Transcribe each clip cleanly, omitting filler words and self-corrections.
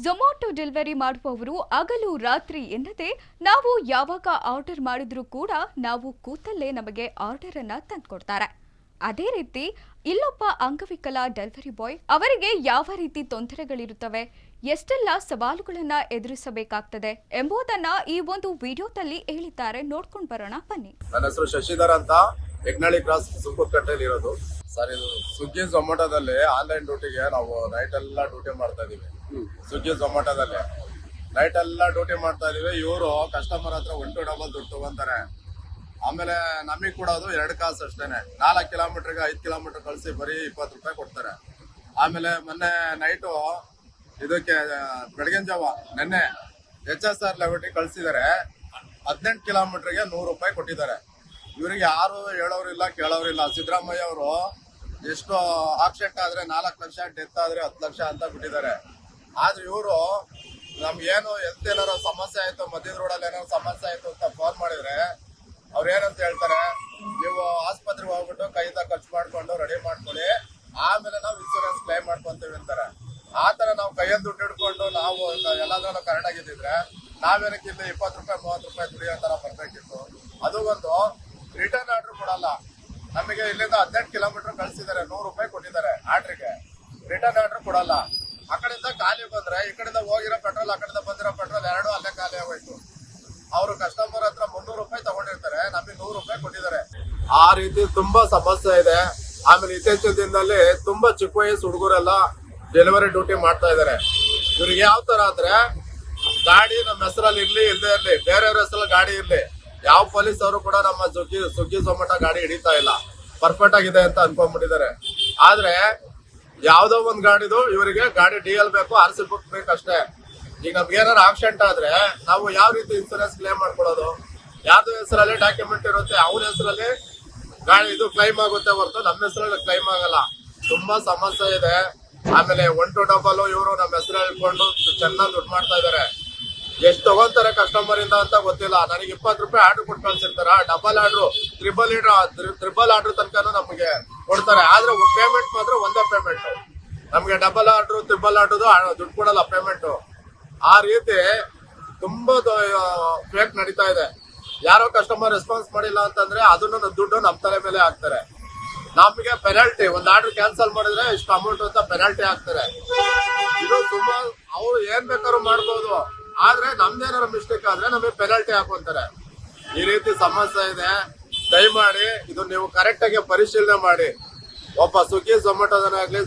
Zomato delivery ಮಾಡುವವರು ಹಗಲು ರಾತ್ರಿ ಎನ್ನದೆ ನಾವು ಯಾವಾಗ ಆರ್ಡರ್ ಮಾಡಿದ್ರೂ ಕೂಡ ನಾವು ಕೂತಲ್ಲೇ ನಮಗೆ ಆರ್ಡರ್ ಅನ್ನ ತಂದುಕೊಡ್ತಾರೆ. ಅದೇ ರೀತಿ ಇಲ್ಲೊಬ್ಬ ಅಂಗವಿಕಲ ಡೆಲಿವರಿ ಬಾಯ್ ಅವರಿಗೆ ಯಾವ ರೀತಿ ತೊಂದರೆಗಳಿರುತ್ತವೆ, ಎಷ್ಟೆಲ್ಲ ಸವಾಲುಗಳನ್ನ ಎದುರಿಸಬೇಕಾಗ್ತದೆ ಎಂಬುದನ್ನ ಈ ಒಂದು ವಿಡಿಯೋದಲ್ಲಿ ಹೇಳಿದ್ದಾರೆ. ನೋಡ್ಕೊಂಡು ಬರೋಣ ಬನ್ನಿ. ನನ್ನ ಹೆಸರು ಶಶಿಧರ್ ಅಂತ, ಯಗ್ನಳ್ಳಿ ಕ್ರಾಸ್ ಸುಂಕುಕಟ್ಟೆಯಲ್ಲಿ ಇರೋದು. ಸರ್, ಇದು ಸ್ವಿಗ್ಗಿ ಝೊಮ್ಯಾಟೋದಲ್ಲಿ ಆನ್ಲೈನ್ ಡ್ಯೂಟಿಗೆ ನಾವು ನೈಟ್ ಎಲ್ಲ ಡ್ಯೂಟಿ ಮಾಡ್ತಾ ಇದೀವಿ. ಸ್ವಿಗ್ಗಿ ಝೊಮ್ಯಾಟೋದಲ್ಲಿ ನೈಟ್ ಎಲ್ಲ ಡ್ಯೂಟಿ ಮಾಡ್ತಾ ಇದೀವಿ. ಇವರು ಕಸ್ಟಮರ್ ಹತ್ರ 1 to double ದುಡ್ಡು ತಗೊಂತಾರೆ. ಆಮೇಲೆ ನಮಗೆ ಕೊಡೋದು 2 ಕಾಸು ಅಷ್ಟೇನೆ. 4 ಕಿಲೋಮೀಟರ್ಗೆ 5 ಕಿಲೋಮೀಟರ್ ಕಳಿಸಿ ಬರೀ 20 ರೂಪಾಯಿ ಕೊಡ್ತಾರೆ. ಆಮೇಲೆ ಮೊನ್ನೆ ನೈಟು ಇದಕ್ಕೆ ಬೆಳಗಿನ ಜಾವ ನೆನ್ನೆ HSR ಲೆವೆಟಿ ಕಳ್ಸಿದ್ದಾರೆ. 18 ಕಿಲೋಮೀಟರ್ಗೆ 100 ರೂಪಾಯಿ ಕೊಟ್ಟಿದ್ದಾರೆ. ಇವ್ರಿಗೆ ಯಾರು ಹೇಳೋರಿಲ್ಲ ಕೇಳೋರಿಲ್ಲ. ಸಿದ್ದರಾಮಯ್ಯ ಅವರು ಎಷ್ಟು ಆಕ್ಸಿಡೆಂಟ್ ಆದ್ರೆ 4 ಲಕ್ಷ, ಡೆತ್ ಆದ್ರೆ 10 ಲಕ್ಷ ಅಂತ ಬಿಟ್ಟಿದ್ದಾರೆ. ಆದ್ರೆ ಇವರು ನಮ್ಗೇನು ಹೆಲ್ತ್ ಏನಾರು ಸಮಸ್ಯೆ ಆಯ್ತು, ಮಧ್ಯದ ರೋಡಲ್ಲಿ ಏನಾರು ಸಮಸ್ಯೆ ಆಯ್ತು ಅಂತ ಫೋನ್ ಮಾಡಿದ್ರೆ ಅವ್ರು ಏನಂತ ಹೇಳ್ತಾರೆ, ನೀವು ಆಸ್ಪತ್ರೆಗೆ ಹೋಗ್ಬಿಟ್ಟು ಕೈಯಿಂದ ಖರ್ಚು ಮಾಡ್ಕೊಂಡು ರೆಡಿ ಮಾಡ್ಕೊಳ್ಳಿ, ಆಮೇಲೆ ನಾವು ಇನ್ಸೂರೆನ್ಸ್ ಕ್ಲೈಮ್ ಮಾಡ್ಕೊಂತೀವಿ ಅಂತಾರೆ. ಆ ತರ ನಾವು ಕೈಯಲ್ಲಿ ದುಡ್ಡು ಹಿಡ್ಕೊಂಡು ನಾವು ಎಲ್ಲಾದ್ರಲ್ಲೂ ಕರೆಕ್ಟ್ ಆಗಿದ್ದಿದ್ರೆ ನಾವೇನಕ್ಕೆ ಇಲ್ಲಿ 20 ರೂಪಾಯಿ 30 ರೂಪಾಯಿ ದುಡಿಯೋ ತರ ಬರ್ಬೇಕಿತ್ತು. ಅದು ಒಂದು ರಿಟರ್ನ್ ಆರ್ಡರ್ ಕೊಡಲ್ಲ. ನಮಗೆ ಇಲ್ಲಿಂದ 18 ಕಿಲೋಮೀಟರ್ ಕಳ್ಸಿದ್ದಾರೆ, 100 ರೂಪಾಯಿ ಕೊಟ್ಟಿದ್ದಾರೆ ಆರ್ಡ್ರಿಗೆ. ರಿಟರ್ನ್ ಆರ್ಡರ್ ಕೊಡಲ್ಲ. ಆ ಕಡೆಯಿಂದ ಖಾಲಿ ಬಂದ್ರೆ ಈ ಕಡೆಯಿಂದ ಹೋಗಿರೋ ಪೆಟ್ರೋಲ್, ಆ ಕಡೆಯಿಂದ ಬಂದಿರೋ ಪೆಟ್ರೋಲ್ ಎರಡು ಅಲ್ಲೇ ಖಾಲಿ ಆಗೋಯ್ತು. ಅವರು ಕಸ್ಟಮರ್ ಹತ್ರ 300 ರೂಪಾಯಿ ತಗೊಂಡಿರ್ತಾರೆ, ನಮಗೆ 100 ರೂಪಾಯಿ ಕೊಟ್ಟಿದ್ದಾರೆ. ಆ ರೀತಿ ತುಂಬಾ ಸಮಸ್ಯೆ ಇದೆ. ಆಮೇಲೆ ಇತ್ತೀಚಿನ ದಿನದಲ್ಲಿ ತುಂಬಾ ಚಿಕ್ಕ ವಯಸ್ಸು ಹುಡುಗರೆಲ್ಲ ಡೆಲಿವರಿ ಡ್ಯೂಟಿ ಮಾಡ್ತಾ ಇದಾರೆ. ಇವ್ರಿಗೆ ಯಾವ ತರ ಅಂದ್ರೆ, ಗಾಡಿ ನಮ್ಮ ಹೆಸರಲ್ಲಿ ಇರ್ಲಿ ಇಲ್ಲದೆ ಇರ್ಲಿ, ಬೇರೆಯವ್ರ ಹೆಸರಲ್ಲಿ ಗಾಡಿ ಇರ್ಲಿ, ಯಾವ ಪೊಲೀಸ್ ಅವರು ಕೂಡ ನಮ್ಮ ಸ್ವಿಗ್ಗಿ ಝೊಮ್ಯಾಟೊ ಗಾಡಿ ಹಿಡಿತಾ ಇಲ್ಲ, ಪರ್ಫೆಕ್ಟ್ ಆಗಿದೆ ಅಂತ ಅನ್ಕೊಂಡ್ಬಿಟ್ಟಿದ್ದಾರೆ. ಆದ್ರೆ ಯಾವ್ದೋ ಒಂದ್ ಗಾಡಿದು ಇವರಿಗೆ ಗಾಡಿ DL ಬೇಕು, RC ಬುಕ್ ಬೇಕಷ್ಟೇ. ಈಗ ನಮ್ಗೆ ಏನಾರು ಆಕ್ಸಿಡೆಂಟ್ ಆದ್ರೆ ನಾವು ಯಾವ ರೀತಿ ಇನ್ಸೂರೆನ್ಸ್ ಕ್ಲೈಮ್ ಮಾಡ್ಕೊಳ್ಳೋದು? ಯಾವ್ದು ಹೆಸರಲ್ಲಿ ಡಾಕ್ಯುಮೆಂಟ್ ಇರುತ್ತೆ ಅವ್ರ ಹೆಸರಲ್ಲಿ ಗಾಡಿ ಇದು ಕ್ಲೈಮ್ ಆಗುತ್ತೆ ಹೊರತು ನಮ್ಮ ಹೆಸರಲ್ಲಿ ಕ್ಲೈಮ್ ಆಗಲ್ಲ. ತುಂಬಾ ಸಮಸ್ಯೆ ಇದೆ. ಆಮೇಲೆ 1 to double ಇವರು ನಮ್ಮ ಹೆಸರಲ್ಲಿ ಇಟ್ಕೊಂಡು ಚೆನ್ನಾಗಿ ದುಡ್ಡು ಮಾಡ್ತಾ ಇದಾರೆ. ಎಷ್ಟು ತಗೊಂತಾರೆ ಕಸ್ಟಮರ್ ಇಂದ ಅಂತ ಗೊತ್ತಿಲ್ಲ. ನನಗೆ 20 ರೂಪಾಯಿ ಆರ್ಡರ್ ಕೊಟ್ಟು ಕಳ್ಸಿರ್ತಾರ. ಡಬಲ್ ಆರ್ಡ್ರು, ತ್ರಿಬಲ್ ಆರ್ಡರ್ ತನಕ ನಮಗೆ ಕೊಡ್ತಾರೆ. ಆದ್ರೆ ಪೇಮೆಂಟ್ ಮಾತ್ರ ಒಂದೇ ಪೇಮೆಂಟ್. ನಮ್ಗೆ ಡಬಲ್ ಆರ್ಡ್ರು, ತ್ರಿಬಲ್ ಆರ್ಡ್ರದು ದುಡ್ಡು ಕೊಡಲ್ಲ ಪೇಮೆಂಟ್. ಆ ರೀತಿ ತುಂಬಾ ಫೇಕ್ ನಡೀತಾ ಇದೆ. ಯಾರೋ ಕಸ್ಟಮರ್ ರೆಸ್ಪಾನ್ಸ್ ಮಾಡಿಲ್ಲ ಅಂತಂದ್ರೆ ಅದನ್ನು ದುಡ್ಡು ನಮ್ಮ ತಲೆ ಮೇಲೆ ಹಾಕ್ತಾರೆ. ನಮಗೆ ಪೆನಾಲ್ಟಿ, ಒಂದು ಆರ್ಡರ್ ಕ್ಯಾನ್ಸಲ್ ಮಾಡಿದ್ರೆ ಇಷ್ಟು ಅಮೌಂಟ್ ಅಂತ ಪೆನಾಲ್ಟಿ ಹಾಕ್ತಾರೆ. ಇದು ತುಂಬಾ, ಅವ್ರು ಏನ್ ಬೇಕಾದ್ರೂ ಮಾಡ್ಬೋದು, ಆದ್ರೆ ನಮ್ದೇನಾದ್ರು ಮಿಸ್ಟೇಕ್ ಆದ್ರೆ ನಮಗೆ ಪೆನಾಲ್ಟಿ ಹಾಕೊಂತಾರೆ. ಈ ರೀತಿ ಸಮಸ್ಯೆ ಇದೆ. ದಯಮಾಡಿ ಇದು ನೀವು ಕರೆಕ್ಟ್ ಆಗಿ ಪರಿಶೀಲನೆ ಮಾಡಿ. ಒಬ್ಬ ಸ್ವಿಗ್ಗಿ ಝೊಮ್ಯಾಟೋದನ್ನಾಗ್ಲಿ,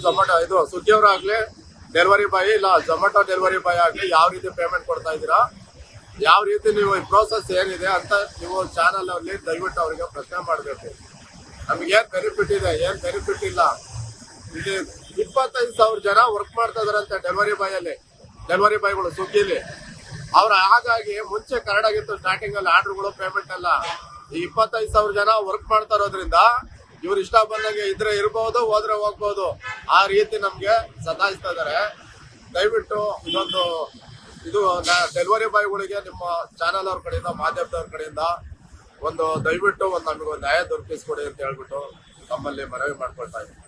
ಇದು ಸ್ವಿಗ್ಗಿ ಅವರಾಗ್ಲಿ, ಡೆಲಿವರಿ ಬಾಯ್ ಇಲ್ಲ ಝೊಮ್ಯಾಟೊ ಡೆಲಿವರಿ ಬಾಯ್ ಆಗ್ಲಿ, ಯಾವ ರೀತಿ ಪೇಮೆಂಟ್ ಕೊಡ್ತಾ ಇದ್ದೀರಾ, ಯಾವ ರೀತಿ ನೀವು ಈ ಪ್ರೋಸೆಸ್ ಏನಿದೆ ಅಂತ ನೀವು ಚಾನಲ್ ಅಲ್ಲಿ ದಯವಿಟ್ಟು ಅವರಿಗೆ ಪ್ರಶ್ನೆ ಮಾಡಬೇಕು. ನಮ್ಗೆ ಏನ್ ಬೆನಿಫಿಟ್ ಇದೆ, ಏನ್ ಬೆನಿಫಿಟ್ ಇಲ್ಲ. ಇಲ್ಲಿ 25,000 ಜನ ವರ್ಕ್ ಮಾಡ್ತಾ ಇದಾರಂತೆ ಡೆಲಿವರಿ ಬಾಯ್ಗಳು ಸ್ವಿಗ್ಗಿಲಿ. ಅವ್ರ ಹಾಗಾಗಿ ಮುಂಚೆ ಕರೆಕ್ಟ್ ಆಗಿತ್ತು ಸ್ಟಾರ್ಟಿಂಗ್ ಅಲ್ಲಿ ಆರ್ಡರ್ಗಳು, ಪೇಮೆಂಟ್ ಎಲ್ಲ. ಈ 25,000 ಜನ ವರ್ಕ್ ಮಾಡ್ತಾ ಇರೋದ್ರಿಂದ ಇವ್ರು ಇಷ್ಟ ಬಂದಂಗೆ ಇದ್ರೆ ಇರ್ಬೋದು, ಹೋದ್ರೆ ಹೋಗ್ಬೋದು. ಆ ರೀತಿ ನಮ್ಗೆ ಸತಾಯಿಸ್ತಾ ಇದಾರೆ. ದಯವಿಟ್ಟು ಇದು ಡೆಲಿವರಿ ಬಾಯ್ಗಳಿಗೆ ನಿಮ್ಮ ಚಾನಲ್ ಅವ್ರ ಕಡೆಯಿಂದ, ಮಾಧ್ಯಮದವ್ರ ಕಡೆಯಿಂದ ದಯವಿಟ್ಟು ನಮಗೆ ಒಂದು ನ್ಯಾಯ ದೊರಕಿಸ್ಕೊಡಿ ಅಂತ ಹೇಳ್ಬಿಟ್ಟು ನಮ್ಮಲ್ಲಿ ಮನವಿ ಮಾಡ್ಕೊಳ್ತಾ ಇದ್ದೀವಿ.